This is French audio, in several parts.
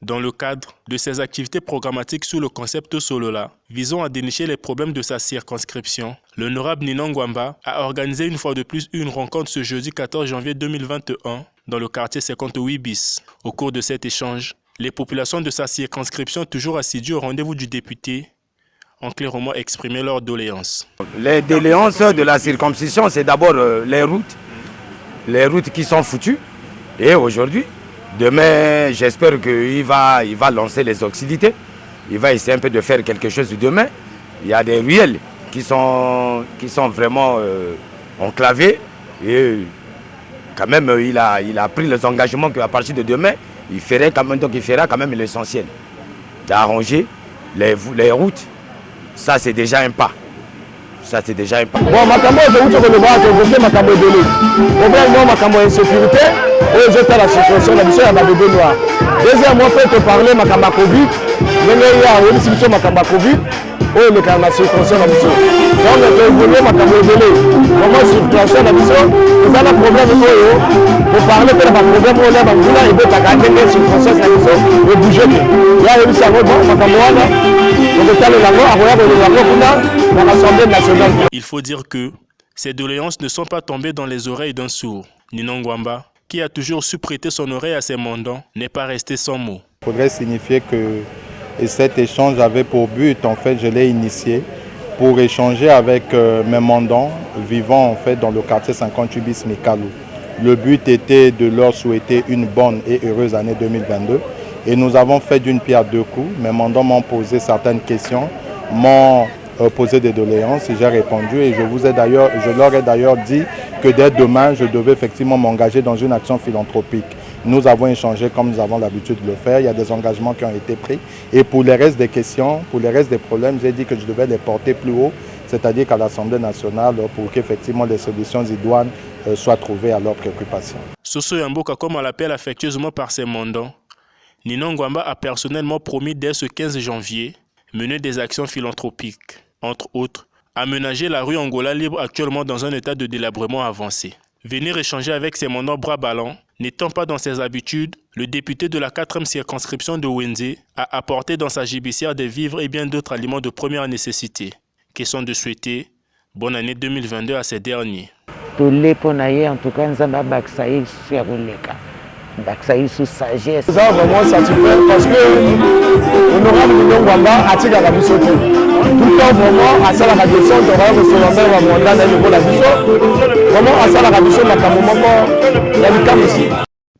Dans le cadre de ses activités programmatiques sous le concept Solola, visant à dénicher les problèmes de sa circonscription, l'honorable Ninon Ngwamba a organisé une fois de plus une rencontre ce jeudi 14 janvier 2021 dans le quartier 58 bis. Au cours de cet échange, les populations de sa circonscription, toujours assidues au rendez-vous du député, ont clairement exprimé leurs doléances. Les doléances de la circonscription, c'est d'abord les routes qui sont foutues. Et aujourd'hui, demain, j'espère qu'il va lancer les hostilités. Il va essayer un peu de faire quelque chose demain. Il y a des ruelles qui sont vraiment enclavées. Et quand même, il a pris les engagements qu'à partir de demain, il fera quand même l'essentiel. D'arranger les routes. Ça, c'est déjà un pas. Bon, Makambo, je vous dis que je fais Makambo de l'île. Premièrement, Makambo insécurité, et je fais la situation, la mission à ma bébé noir. Deuxièmement, je peux te parler Makambo Covid. Je vais y avoir une situation Makambo Covid. Oh, le cas de la circonstance de la mission. Donc, je vais évoluer Makambo de l'île. Comment circonstance de la mission? Vous avez un problème pour parler de ma problème, on a un problème, il faut garder les circonstances de la mission et bouger. Il y a une mission, Makambo. Il faut dire que ces doléances ne sont pas tombées dans les oreilles d'un sourd. Ninon Ngwamba, qui a toujours su prêter son oreille à ses mandants, n'est pas resté sans mots. Il faudrait signifier que cet échange avait pour but, en fait, je l'ai initié pour échanger avec mes mandants vivant en fait dans le quartier 58 bis Mikalou. Le but était de leur souhaiter une bonne et heureuse année 2022. Et nous avons fait d'une pierre deux coups. Mes mandants m'ont posé certaines questions, m'ont posé des doléances et j'ai répondu. Et je leur ai d'ailleurs dit que dès demain, je devais effectivement m'engager dans une action philanthropique. Nous avons échangé comme nous avons l'habitude de le faire. Il y a des engagements qui ont été pris. Et pour les restes des questions, pour les restes des problèmes, j'ai dit que je devais les porter plus haut, c'est-à-dire qu'à l'Assemblée nationale, pour qu'effectivement les solutions idoines soient trouvées à leurs préoccupations. Soso Yamboka, comme on l'appelle affectueusement par ses mandants, Ninon Ngwamba a personnellement promis dès ce 15 janvier mener des actions philanthropiques, entre autres, aménager la rue Angola libre actuellement dans un état de délabrement avancé. Venir échanger avec ses mandants bras ballants, n'étant pas dans ses habitudes, le député de la 4e circonscription de Wenze a apporté dans sa gibicière des vivres et bien d'autres aliments de première nécessité. Question de souhaiter bonne année 2022 à ces derniers. Tous les ponaillés, en tout cas, nous avons baksaï sur le cas. Baksaï sous sagesse. Nous sommes vraiment satisfaits parce que l'honorable Ninon Ngwamba a tiré la mission. Tout le temps, vraiment, à ça la question de recevoir un mandat dans le niveau de la mission. Vraiment, à ça la mission de la aussi.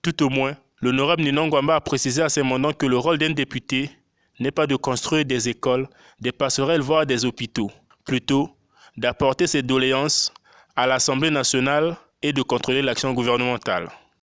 Tout au moins, l'honorable Ninon Ngwamba a précisé à ses mandants que le rôle d'un député n'est pas de construire des écoles, des passerelles, voire des hôpitaux. Plutôt, d'apporter ses doléances à l'Assemblée nationale et de contrôler l'action gouvernementale.